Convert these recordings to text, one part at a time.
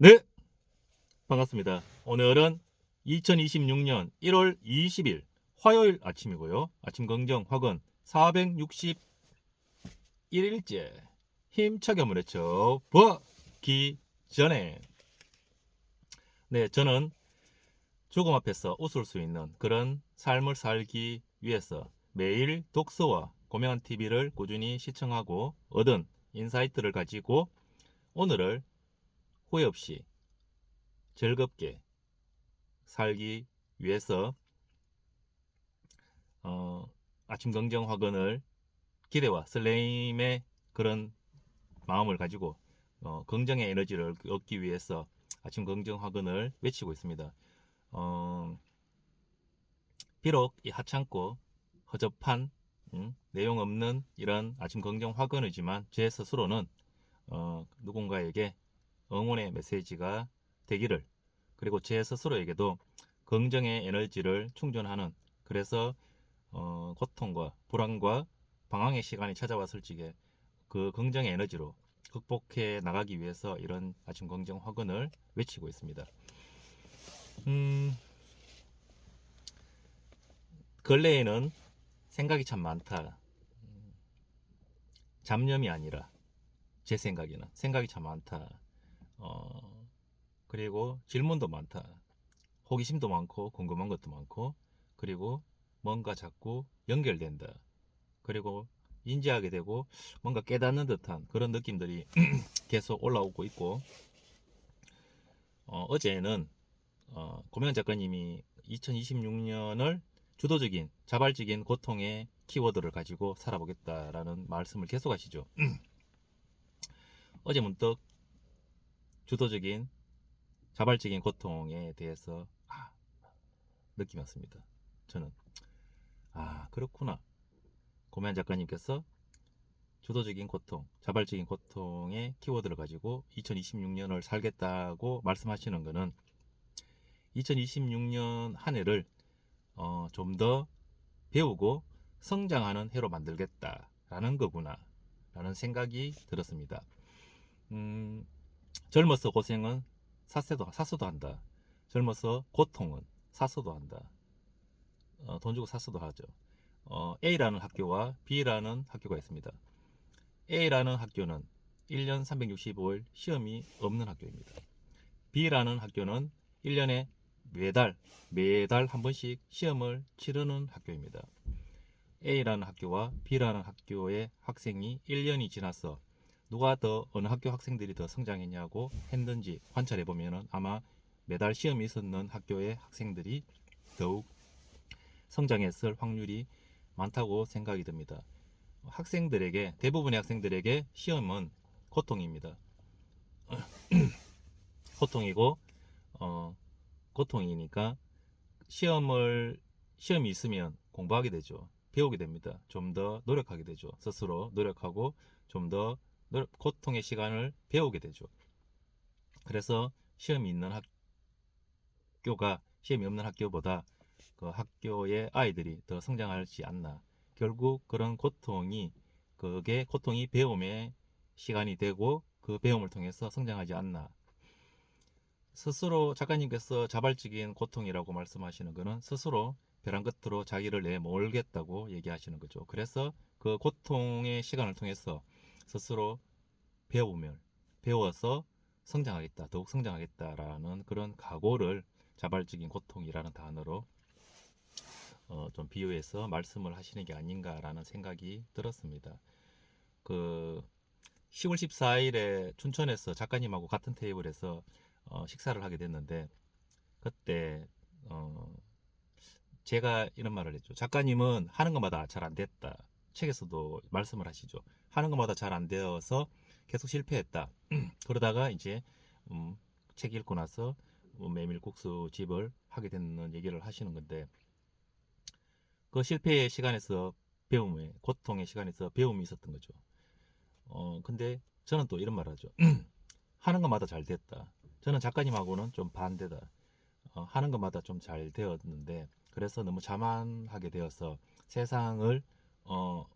네, 반갑습니다. 오늘은 2026년 1월 20일 화요일 아침이고요. 아침 긍정 확은 461일째 힘차게 한번 외쳐보기 전에 네, 저는 죽음 앞에서 웃을 수 있는 그런 삶을 살기 위해서 매일 독서와 고명한 TV를 꾸준히 시청하고 얻은 인사이트를 가지고 오늘을 후회 없이 즐겁게 살기 위해서 어, 아침 긍정 화근을 기대와 설레임의 그런 마음을 가지고 긍정의 에너지를 얻기 위해서 아침 긍정 화근을 외치고 있습니다. 어, 비록 이 하찮고 허접한 내용 없는 이런 아침 긍정 화근이지만 제 스스로는 누군가에게 응원의 메시지가 되기를, 그리고 제 스스로에게도 긍정의 에너지를 충전하는, 그래서 고통과 불안과 방황의 시간이 찾아왔을 적에 그 긍정의 에너지로 극복해 나가기 위해서 이런 아침 긍정 화근을 외치고 있습니다. 음, 근래에는 생각이 참 많다. 잡념이 아니라 제 생각에는 생각이 참 많다. 어, 그리고 질문도 많다. 호기심도 많고 궁금한 것도 많고, 그리고 뭔가 자꾸 연결된다. 그리고 인지하게 되고 뭔가 깨닫는 듯한 그런 느낌들이 계속 올라오고 있고, 어제는 고명 작가님이 2026년을 주도적인 자발적인 고통의 키워드를 가지고 살아보겠다라는 말씀을 계속 하시죠. 어제 문득 주도적인 자발적인 고통에 대해서 느낌이 왔습니다. 저는 그렇구나. 고명 작가님께서 주도적인 고통, 자발적인 고통의 키워드를 가지고 2026년을 살겠다고 말씀하시는 것은 2026년 한 해를 좀 더 배우고 성장하는 해로 만들겠다라는 거구나 라는 생각이 들었습니다. 음, 젊어서 고생은 사서도 한다. 젊어서 고통은 사서도 한다. 돈 주고 사서도 하죠. A라는 학교와 B라는 학교가 있습니다. A라는 학교는 1년 365일 시험이 없는 학교입니다. B라는 학교는 1년에 매달 한 번씩 시험을 치르는 학교입니다. A라는 학교와 B라는 학교의 학생이 1년이 지나서 누가 더 어느 학교 학생들이 더 성장했냐고 했는지 관찰해 보면 아마 매달 시험이 있었는 학교의 학생들이 더욱 성장했을 확률이 많다고 생각이 듭니다. 대부분의 학생들에게 시험은 고통입니다. 고통이고 어, 고통이니까 시험이 있으면 공부하게 되죠. 배우게 됩니다. 좀 더 노력하게 되죠. 스스로 노력하고 좀 더 고통의 시간을 배우게 되죠. 그래서 시험이 없는 학교보다 그 학교의 아이들이 더 성장하지 않나. 결국 그런 고통이 배움의 시간이 되고 그 배움을 통해서 성장하지 않나. 스스로 작가님께서 자발적인 고통이라고 말씀하시는 것은 스스로 벼랑 끝으로 자기를 내몰겠다고 얘기하시는 거죠. 그래서 그 고통의 시간을 통해서 스스로 배워서 성장하겠다, 더욱 성장하겠다라는 그런 각오를 자발적인 고통이라는 단어로 좀 비유해서 말씀을 하시는 게 아닌가라는 생각이 들었습니다. 그 10월 14일에 춘천에서 작가님하고 같은 테이블에서 식사를 하게 됐는데, 그때 어, 제가 이런 말을 했죠. 작가님은 하는 것마다 잘 안 됐다. 책에서도 말씀을 하시죠. 하는 것마다 잘 안 되어서 계속 실패했다. 그러다가 이제 책 읽고 나서 메밀국수 집을 하게 됐는 얘기를 하시는 건데, 그 실패의 시간에서 고통의 시간에서 배움이 있었던 거죠. 근데 저는 또 이런 말을 하죠. 하는 것마다 잘 됐다. 저는 작가님하고는 좀 반대다. 하는 것마다 좀 잘 되었는데, 그래서 너무 자만하게 되어서 세상을 어,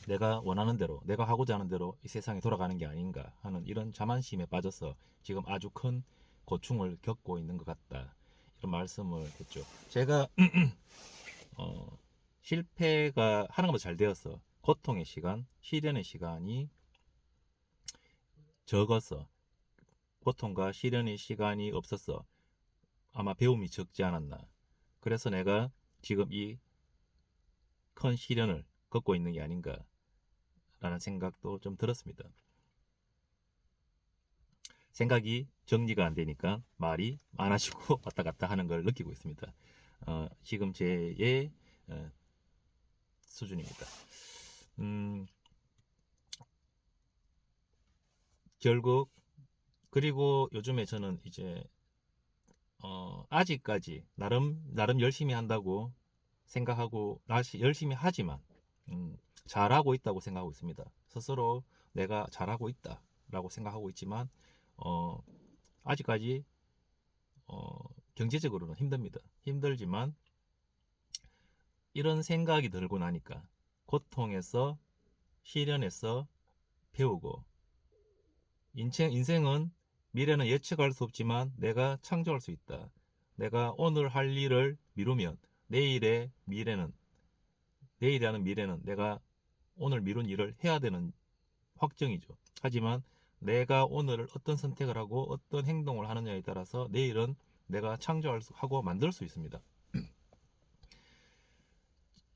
내가 원하는 대로, 내가 하고자 하는 대로 이 세상이 돌아가는 게 아닌가 하는 이런 자만심에 빠져서 지금 아주 큰 고충을 겪고 있는 것 같다. 이런 말씀을 했죠. 제가 실패가 하는 것보다 잘 되어서 고통의 시간, 시련의 시간이 적어서 고통과 시련의 시간이 없었어. 아마 배움이 적지 않았나. 그래서 내가 지금 이 큰 시련을 겪고 있는 게 아닌가 라는 생각도 좀 들었습니다. 생각이 정리가 안 되니까 말이 많아지고 왔다 갔다 하는 걸 느끼고 있습니다. 지금 제의 수준입니다. 결국 그리고 요즘에 저는 이제 아직까지 나름 열심히 한다고 생각하고 열심히 하지만 잘하고 있다고 생각하고 있습니다. 스스로 내가 잘하고 있다라고 생각하고 있지만 아직까지 경제적으로는 힘듭니다. 힘들지만 이런 생각이 들고 나니까 고통에서 시련에서 배우고 인생은 미래는 예측할 수 없지만 내가 창조할 수 있다. 내가 오늘 할 일을 미루면 내일이라는 미래는 내가 오늘 미룬 일을 해야 되는 확정이죠. 하지만 내가 오늘 어떤 선택을 하고 어떤 행동을 하느냐에 따라서 내일은 내가 창조하고 만들 수 있습니다.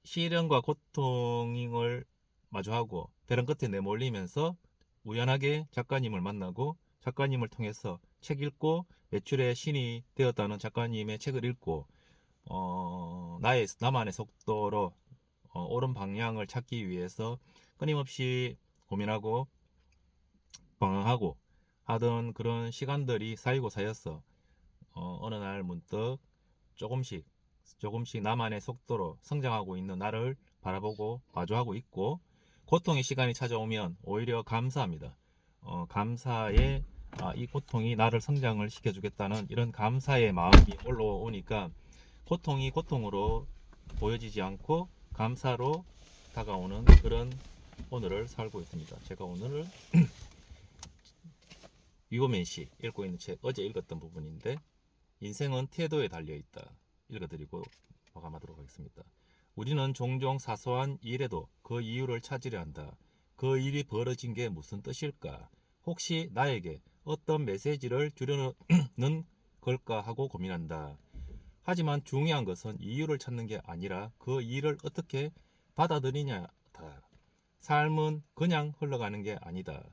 시련과 고통을 마주하고 벼랑 끝에 내몰리면서 우연하게 작가님을 만나고 작가님을 통해서 책 읽고 매출의 신이 되었다는 작가님의 책을 읽고 나만의 속도로 옳은 방향을 찾기 위해서 끊임없이 고민하고 방황하고 하던 그런 시간들이 쌓이고 쌓였어. 어느 날 문득 조금씩 나만의 속도로 성장하고 있는 나를 바라보고 마주하고 있고 고통의 시간이 찾아오면 오히려 감사합니다. 감사에 이 고통이 나를 성장을 시켜주겠다는 이런 감사의 마음이 올라오니까 고통이 고통으로 보여지지 않고 감사로 다가오는 그런 오늘을 살고 있습니다. 제가 오늘을 위고맨 씨 읽고 있는 책 어제 읽었던 부분인데 인생은 태도에 달려있다. 읽어드리고 마감하도록 하겠습니다. 우리는 종종 사소한 일에도 그 이유를 찾으려 한다. 그 일이 벌어진 게 무슨 뜻일까? 혹시 나에게 어떤 메시지를 주려는 걸까 하고 고민한다. 하지만 중요한 것은 이유를 찾는 게 아니라 그 일을 어떻게 받아들이냐다. 삶은 그냥 흘러가는 게 아니다.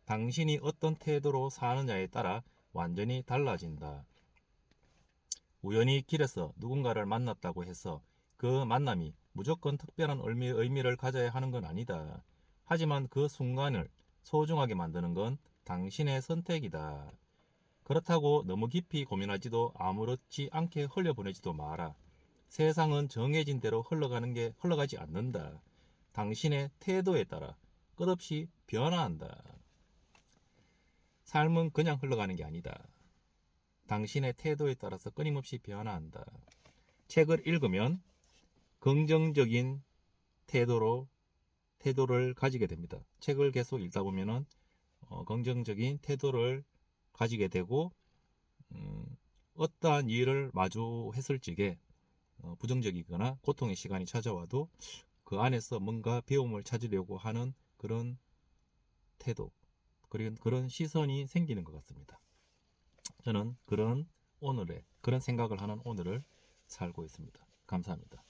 당신이 어떤 태도로 사느냐에 따라 완전히 달라진다. 우연히 길에서 누군가를 만났다고 해서 그 만남이 무조건 특별한 의미를 가져야 하는 건 아니다. 하지만 그 순간을 소중하게 만드는 건 당신의 선택이다. 그렇다고 너무 깊이 고민하지도 아무렇지 않게 흘려보내지도 마라. 세상은 정해진 대로 흘러가지 않는다. 당신의 태도에 따라 끝없이 변화한다. 삶은 그냥 흘러가는 게 아니다. 당신의 태도에 따라서 끊임없이 변화한다. 책을 읽으면 긍정적인 태도를 가지게 됩니다. 책을 계속 읽다 보면은 긍정적인 태도를 가지게 되고 어떠한 일을 마주했을 적에 부정적이거나 고통의 시간이 찾아와도 그 안에서 뭔가 배움을 찾으려고 하는 그런 태도 그리고 그런 시선이 생기는 것 같습니다. 저는 그런 생각을 하는 오늘을 살고 있습니다. 감사합니다.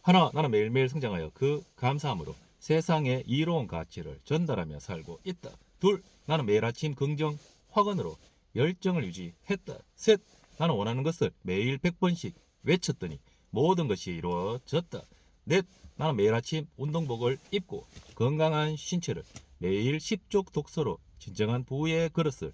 하나, 나는 매일매일 성장하여 그 감사함으로 세상에 이로운 가치를 전달하며 살고 있다. 둘, 나는 매일 아침 긍정 확언으로 열정을 유지했다. 셋, 나는 원하는 것을 매일 100번씩 외쳤더니 모든 것이 이루어졌다. 넷, 나는 매일 아침 운동복을 입고 건강한 신체를 매일 10쪽 독서로 진정한 부의 그릇을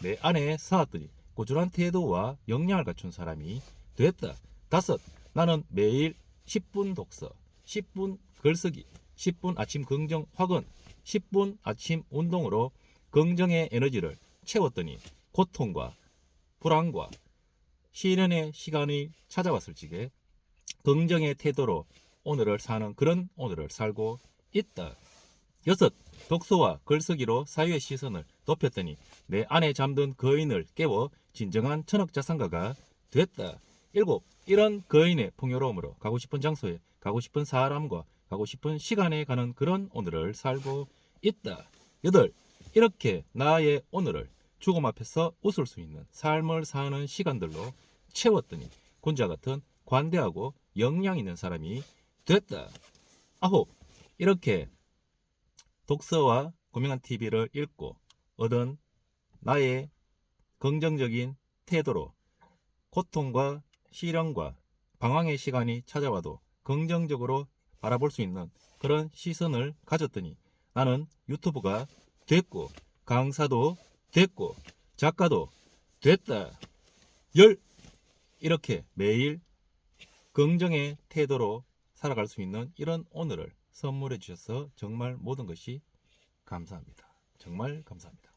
내 안에 쌓았더니 꾸준한 태도와 역량을 갖춘 사람이 됐다. 다섯, 나는 매일 10분 독서, 10분 글쓰기, 10분 아침 긍정 확언, 10분 아침 운동으로 긍정의 에너지를 채웠더니 고통과 불안과 시련의 시간이 찾아왔을 적에 긍정의 태도로 오늘을 사는 그런 오늘을 살고 있다. 6. 독서와 글쓰기로 사회의 시선을 높였더니 내 안에 잠든 거인을 깨워 진정한 천억자산가가 됐다. 7. 이런 거인의 풍요로움으로 가고 싶은 장소에 가고 싶은 사람과 가고 싶은 시간에 가는 그런 오늘을 살고 있다. 8. 이렇게 나의 오늘을 죽음 앞에서 웃을 수 있는 삶을 사는 시간들로 채웠더니 군자 같은 관대하고 역량 있는 사람이 됐다. 9. 이렇게 독서와 고명한 TV를 읽고 얻은 나의 긍정적인 태도로 고통과 시련과 방황의 시간이 찾아와도 긍정적으로 바라볼 수 있는 그런 시선을 가졌더니 나는 유튜브가 됐고 강사도 됐고 작가도 됐다. 10. 이렇게 매일 긍정의 태도로 살아갈 수 있는 이런 오늘을 선물해 주셔서 정말 모든 것이 감사합니다. 정말 감사합니다.